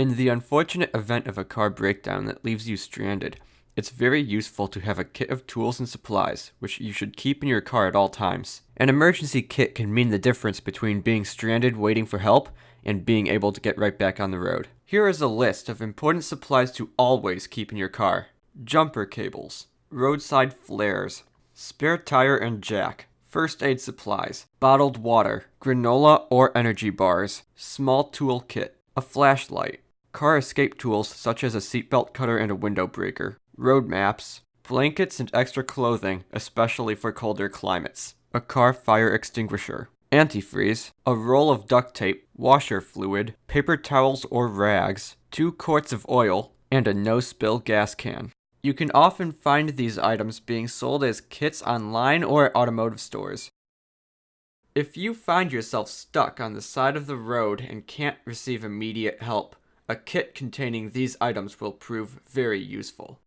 In the unfortunate event of a car breakdown that leaves you stranded, it's very useful to have a kit of tools and supplies, which you should keep in your car at all times. An emergency kit can mean the difference between being stranded waiting for help and being able to get right back on the road. Here is a list of important supplies to always keep in your car. Jumper cables, roadside flares, spare tire and jack, first aid supplies, bottled water, granola or energy bars, small tool kit, a flashlight, car escape tools such as a seatbelt cutter and a window breaker, road maps, blankets and extra clothing, especially for colder climates, a car fire extinguisher, antifreeze, a roll of duct tape, washer fluid, paper towels or rags, 2 quarts of oil, and a no-spill gas can. You can often find these items being sold as kits online or at automotive stores. If you find yourself stuck on the side of the road and can't receive immediate help, a kit containing these items will prove very useful.